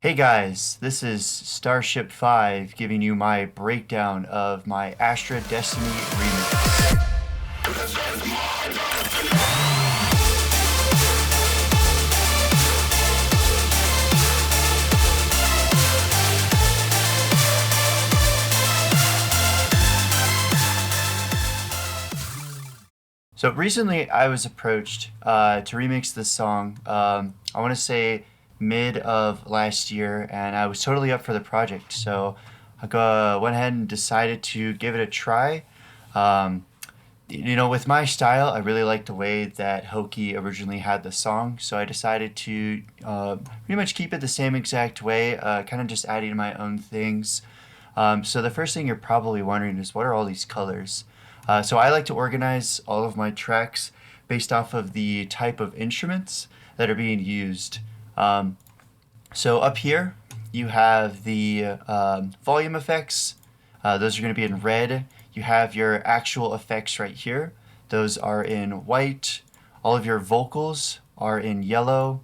Hey guys, this is Starship 5 giving you my breakdown of my Astra Destiny remix. So recently I was approached to remix this song, I want to say mid of last year, and I was totally up for the project. So went ahead and decided to give it a try. Um, with my style, I really like the way that Hoki originally had the song, so I decided to pretty much keep it the same exact way, kind of just adding my own things. So the first thing you're probably wondering is, what are all these colors? So I like to organize all of my tracks based off of the type of instruments that are being used. Um, so up here, you have the volume effects. Those are going to be in red. You have your actual effects right here. Those are in white. All of your vocals are in yellow.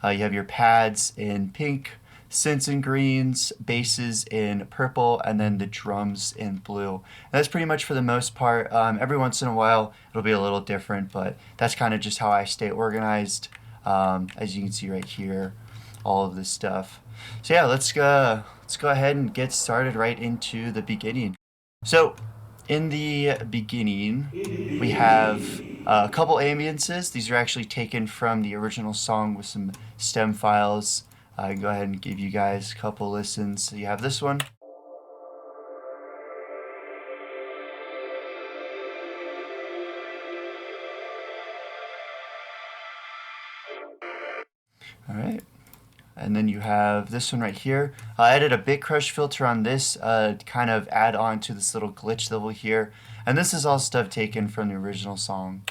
You have your pads in pink, synths in greens, basses in purple, and then the drums in blue. And that's pretty much for the most part. Every once in a while, it'll be a little different, but that's kind of just how I stay organized. As you can see right here, all of this stuff. So yeah, let's go ahead and get started right into the beginning. So in the beginning, we have a couple ambiances. These are actually taken from the original song with some stem files. I can go ahead and give you guys a couple listens. So you have this one. All right. And then you have this one right here. I added a bit crush filter on this to kind of add on to this little glitch level here. And this is all stuff taken from the original song.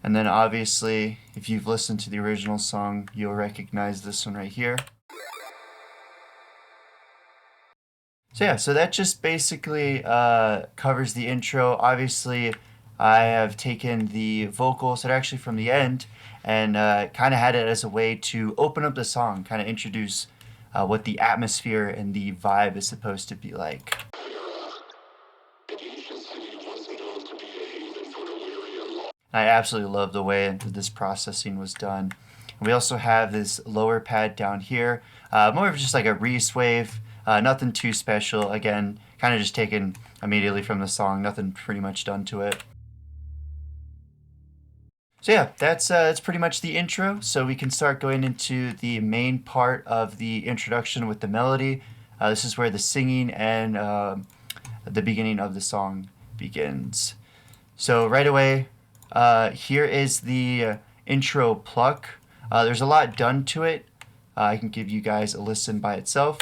And then obviously, if you've listened to the original song, you'll recognize this one right here. So yeah, so that just basically covers the intro. Obviously, I have taken the vocals that are actually from the end and kind of had it as a way to open up the song, kind of introduce what the atmosphere and the vibe is supposed to be like. I absolutely love the way that this processing was done. We also have this lower pad down here, more of just like a Reese wave, nothing too special. Again, kind of just taken immediately from the song, nothing pretty much done to it. So yeah, that's pretty much the intro. So we can start going into the main part of the introduction with the melody. This is where the singing and the beginning of the song begins. So right away, here is the intro pluck. There's a lot done to it. I can give you guys a listen by itself.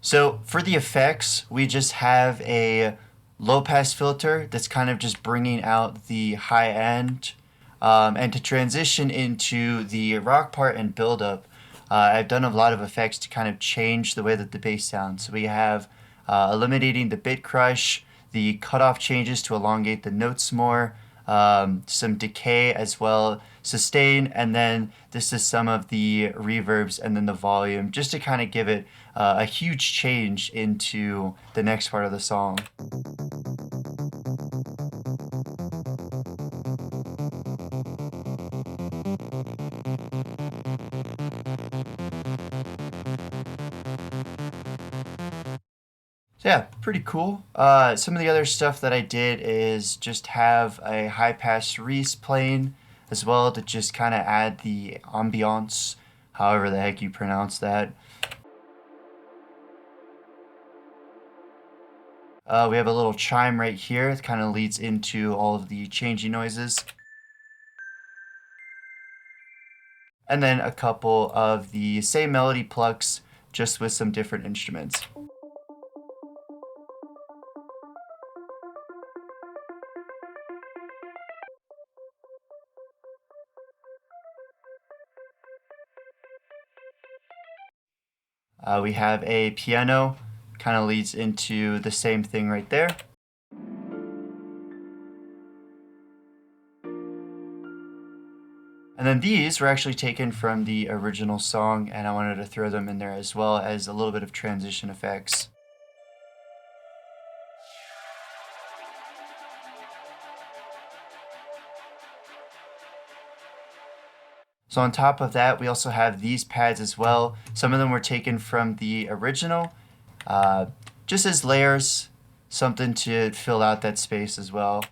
So for the effects, we just have a low pass filter that's kind of just bringing out the high end. And to transition into the rock part and build up, I've done a lot of effects to kind of change the way that the bass sounds. So we have eliminating the bit crush, the cutoff changes to elongate the notes more, some decay as well, sustain, and then this is some of the reverbs and then the volume, just to kind of give it a huge change into the next part of the song. So yeah, pretty cool. Some of the other stuff that I did is just have a high pass Reese playing as well to just kind of add the ambiance, however the heck you pronounce that. We have a little chime right here that kind of leads into all of the changing noises. And then a couple of the same melody plucks, just with some different instruments. We have a piano, kind of leads into the same thing right there. And then these were actually taken from the original song, and I wanted to throw them in there as well as a little bit of transition effects. So on top of that, we also have these pads as well. Some of them were taken from the original, just as layers, something to fill out that space as well.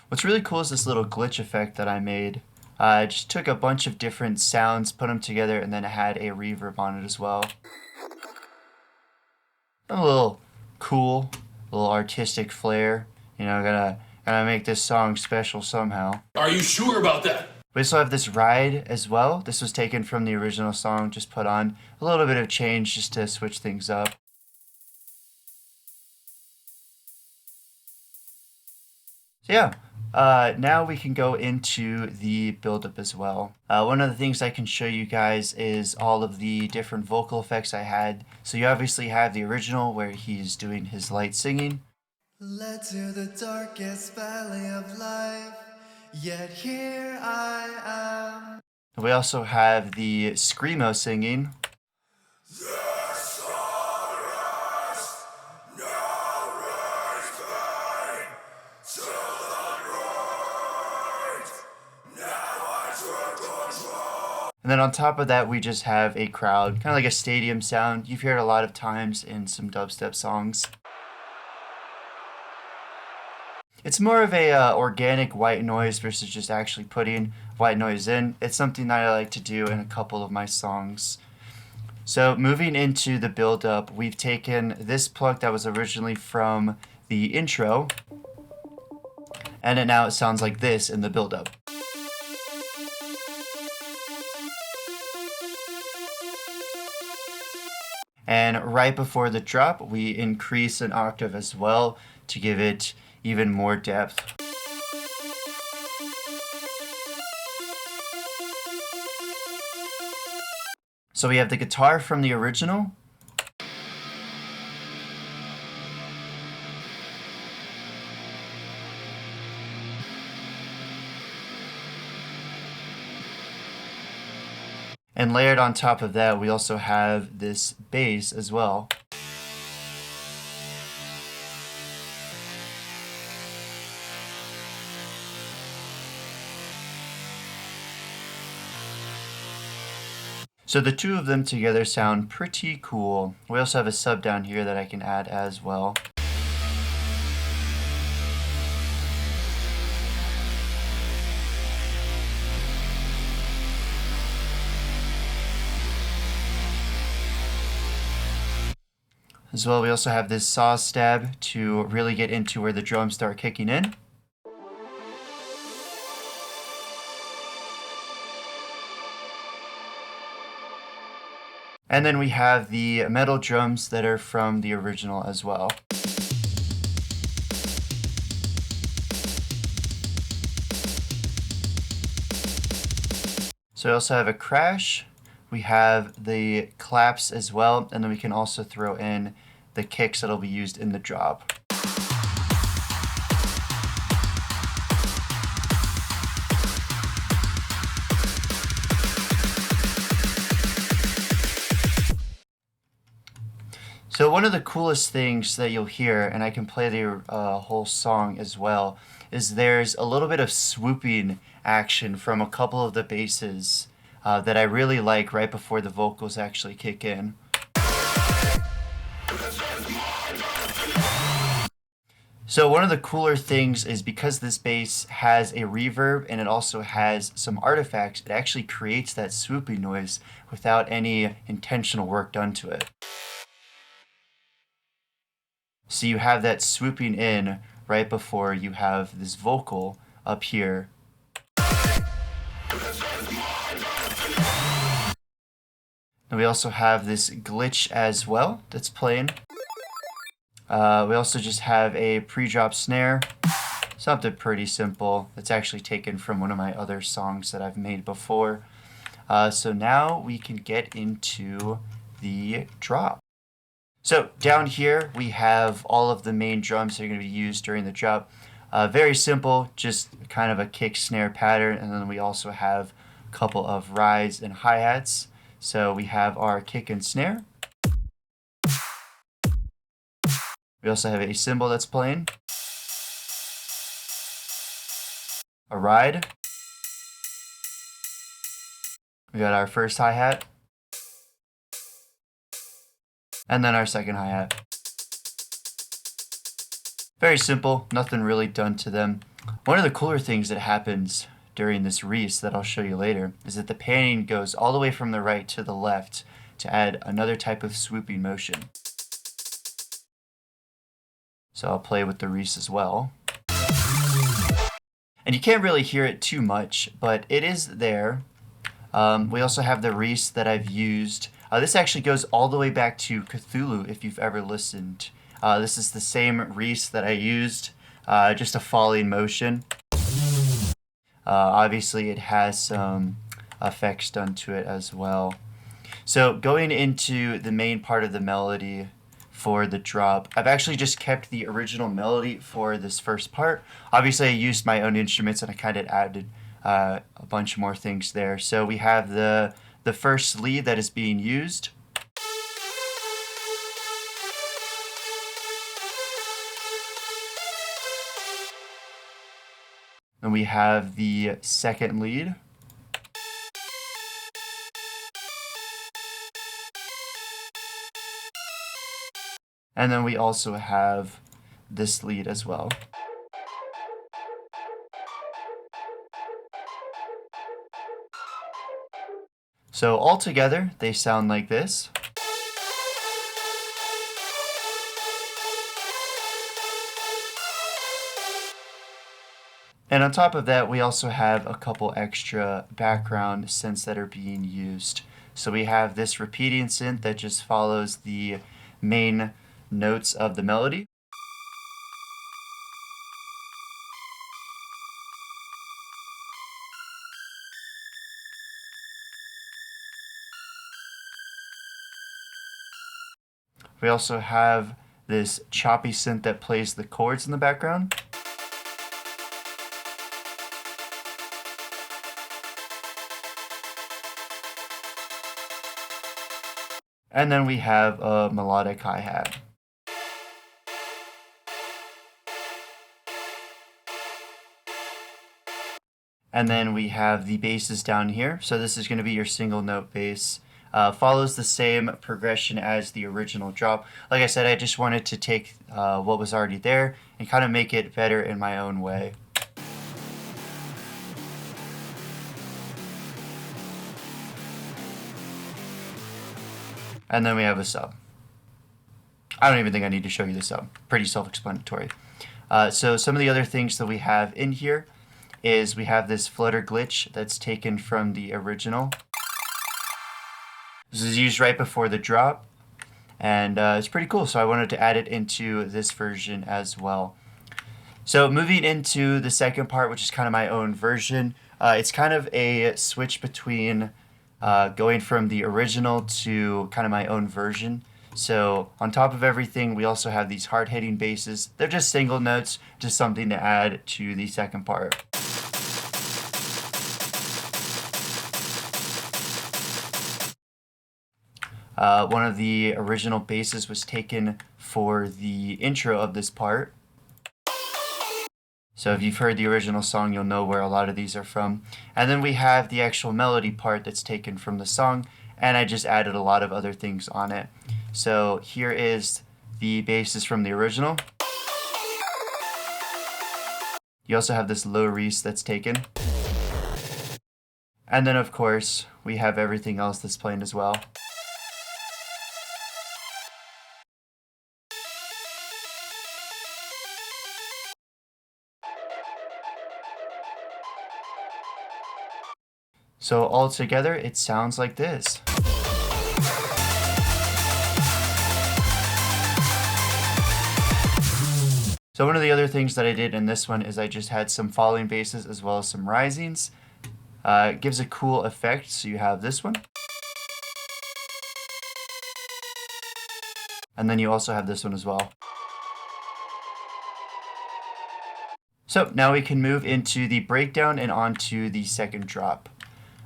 What's really cool is this little glitch effect that I made. I just took a bunch of different sounds, put them together, and then I had a reverb on it as well. A little cool, a little artistic flair. You know, gotta make this song special somehow. Are you sure about that? We also have this ride as well. This was taken from the original song, just put on a little bit of change just to switch things up. So yeah, now we can go into the build-up as well. One of the things I can show you guys is all of the different vocal effects I had. So you obviously have the original where he's doing his light singing. Led to the darkest valley of life, yet here I am. We also have the screamo singing. And then on top of that, we just have a crowd, kind of like a stadium sound. You've heard a lot of times in some dubstep songs. It's more of a organic white noise versus just actually putting white noise in. It's something that I like to do in a couple of my songs. So moving into the build-up, we've taken this plug that was originally from the intro, and now it sounds like this in the build-up. And right before the drop, we increase an octave as well to give it even more depth. So we have the guitar from the original. And layered on top of that, we also have this bass as well. So the two of them together sound pretty cool. We also have a sub down here that I can add as well. As well, we also have this saw stab to really get into where the drums start kicking in. And then we have the metal drums that are from the original as well. So we also have a crash. We have the claps as well, and then we can also throw in the kicks that'll be used in the drop. So one of the coolest things that you'll hear, and I can play the whole song as well, is there's a little bit of swooping action from a couple of the basses that I really like right before the vocals actually kick in. So one of the cooler things is because this bass has a reverb and it also has some artifacts, it actually creates that swooping noise without any intentional work done to it. So you have that swooping in right before you have this vocal up here. And we also have this glitch as well that's playing. We also just have a pre-drop snare, something pretty simple. It's actually taken from one of my other songs that I've made before. So now we can get into the drop. So down here we have all of the main drums that are going to be used during the drop. Very simple, just kind of a kick snare pattern, and then we also have a couple of rides and hi-hats. So we have our kick and snare. We also have a cymbal that's playing, a ride. We got our first hi-hat, and then our second hi-hat. Very simple, nothing really done to them. One of the cooler things that happens during this Reese that I'll show you later is that the panning goes all the way from the right to the left to add another type of swooping motion. So I'll play with the Reese as well. And you can't really hear it too much, but it is there. We also have the Reese that I've used. This actually goes all the way back to Cthulhu, if you've ever listened. This is the same Reese that I used, just a falling motion. Obviously it has some effects done to it as well. So going into the main part of the melody for the drop, I've actually just kept the original melody for this first part. Obviously I used my own instruments and I kind of added a bunch more things there. So we have the first lead that is being used. And we have the second lead. And then we also have this lead as well. So all together, they sound like this. And on top of that, we also have a couple extra background synths that are being used. So we have this repeating synth that just follows the main notes of the melody. We also have this choppy synth that plays the chords in the background. And then we have a melodic hi-hat. And then we have the basses down here. So this is going to be your single note bass. Follows the same progression as the original drop. Like I said, I just wanted to take what was already there and kind of make it better in my own way. And then we have a sub. I don't even think I need to show you the sub. Pretty self-explanatory. So some of the other things that we have in here is we have this flutter glitch that's taken from the original. This is used right before the drop, and it's pretty cool, so I wanted to add it into this version as well. So moving into the second part, which is kind of my own version, it's kind of a switch between going from the original to kind of my own version. So on top of everything, we also have these hard-hitting basses. They're just single notes, just something to add to the second part. One of the original basses was taken for the intro of this part. So if you've heard the original song, you'll know where a lot of these are from. And then we have the actual melody part that's taken from the song, and I just added a lot of other things on it. So here is the basses from the original. You also have this low Reese that's taken. And then of course, we have everything else that's playing as well. So all together, it sounds like this. So one of the other things that I did in this one is I just had some falling basses as well as some risings. It gives a cool effect. So you have this one. And then you also have this one as well. So now we can move into the breakdown and onto the second drop.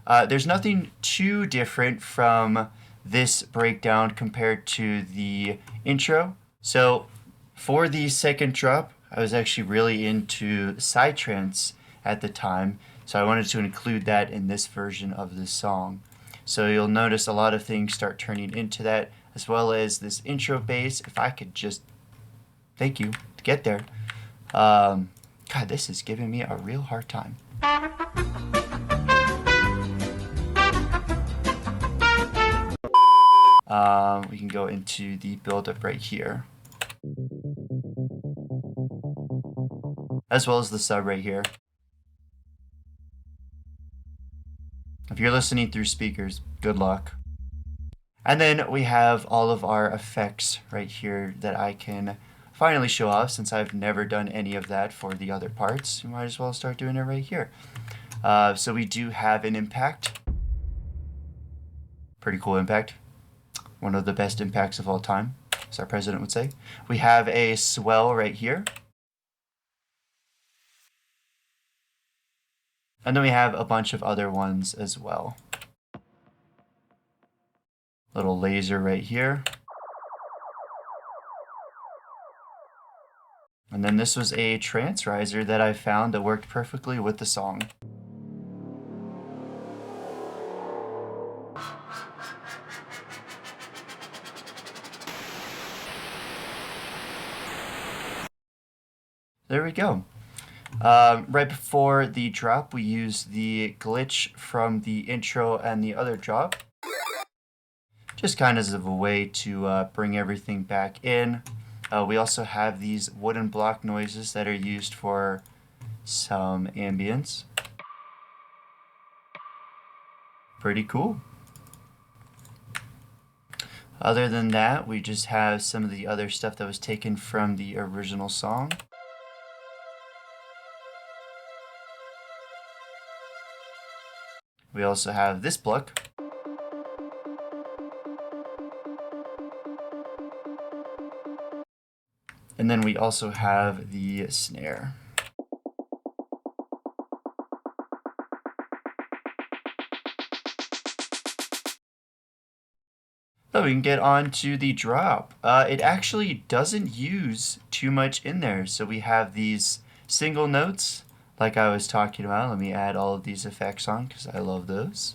There's nothing too different from this breakdown compared to the intro. So for the second drop, I was actually really into psytrance at the time, so I wanted to include that in this version of this song. So you'll notice a lot of things start turning into that, as well as this intro bass. If I could just, thank you, to get there. God, this is giving me a real hard time. We can go into the build-up right here, as well as the sub right here. If you're listening through speakers, good luck. And then we have all of our effects right here that I can finally show off, since I've never done any of that for the other parts. You might as well start doing it right here. So we do have an impact. Pretty cool impact. One of the best impacts of all time, as our president would say. We have a swell right here. And then we have a bunch of other ones as well. Little laser right here. And then this was a trance riser that I found that worked perfectly with the song. There we go. Right before the drop, we used the glitch from the intro and the other drop. Just kind of as a way to bring everything back in. We also have these wooden block noises that are used for some ambience. Pretty cool. Other than that, we just have some of the other stuff that was taken from the original song. We also have this pluck. And then we also have the snare. So we can get on to the drop. It actually doesn't use too much in there. So we have these single notes, like I was talking about. Let me add all of these effects on because I love those.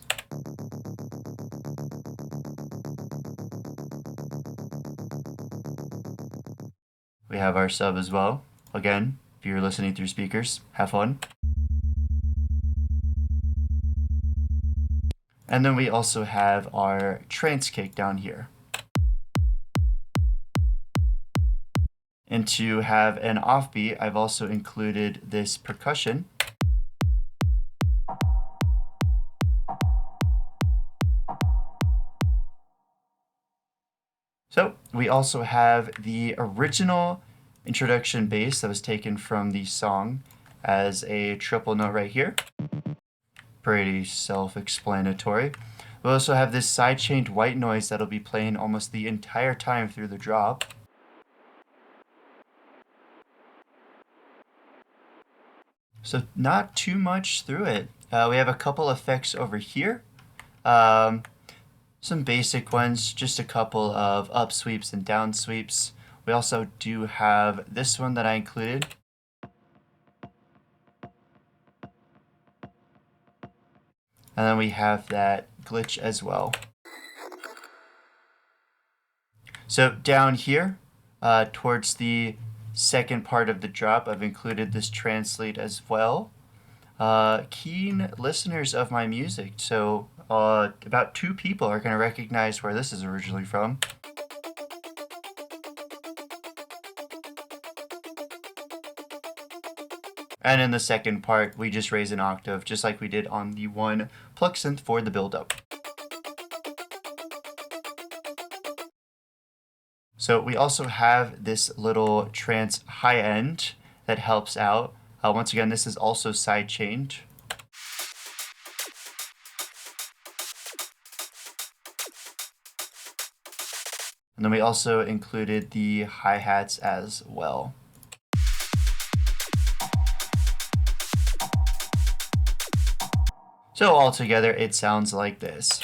We have our sub as well. Again, if you're listening through speakers, have fun. And then we also have our trance kick down here. And to have an offbeat, I've also included this percussion. So we also have the original introduction bass that was taken from the song as a triple note right here. Pretty self-explanatory. We also have this sidechained white noise that'll be playing almost the entire time through the drop. So not too much through it. We have a couple effects over here. Some basic ones, just a couple of up sweeps and down sweeps. We also do have this one that I included. And then we have that glitch as well. So down here, towards the second part of the drop, I've included this translate as well. Keen listeners of my music, so about 2 people are going to recognize where this is originally from. And in the second part, we just raise an octave, just like we did on the one pluck synth for the build-up. So we also have this little trance high end that helps out. Once again, this is also sidechained. And then we also included the hi-hats as well. So altogether, it sounds like this.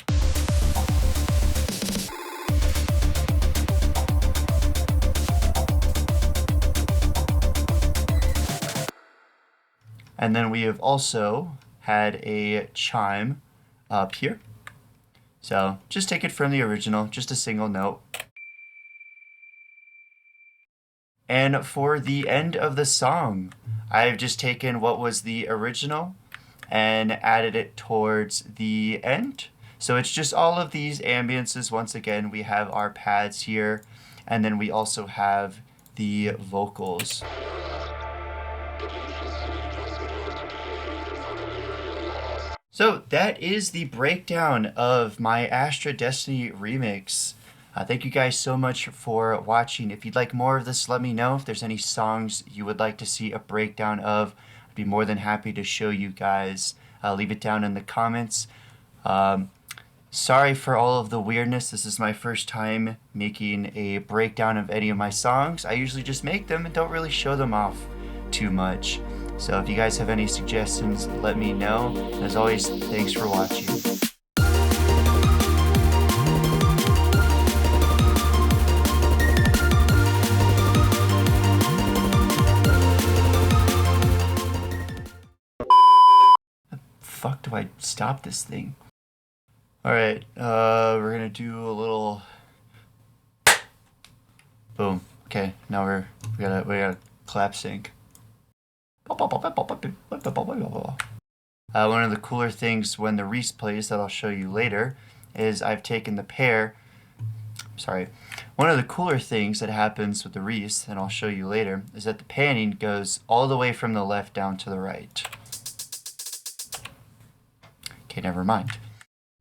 And then we have also had a chime up here. So just take it from the original, just a single note. And for the end of the song, I've just taken what was the original and added it towards the end. So it's just all of these ambiances. Once again, we have our pads here, and then we also have the vocals. So that is the breakdown of my Astra Destiny remix. Thank you guys so much for watching. If you'd like more of this, let me know. If there's any songs you would like to see a breakdown of, I'd be more than happy to show you guys. Leave it down in the comments. Sorry for all of the weirdness. This is my first time making a breakdown of any of my songs. I usually just make them and don't really show them off too much. So if you guys have any suggestions, let me know. As always, thanks for watching. Fuck, do I stop this thing? Alright, we're gonna do a little boom. Okay, now we gotta clap sync. One of the cooler things when the Reese plays that I'll show you later is I've taken the pair. One of the cooler things that happens with the Reese, and I'll show you later, is that the panning goes all the way from the left down to the right. Okay, never mind.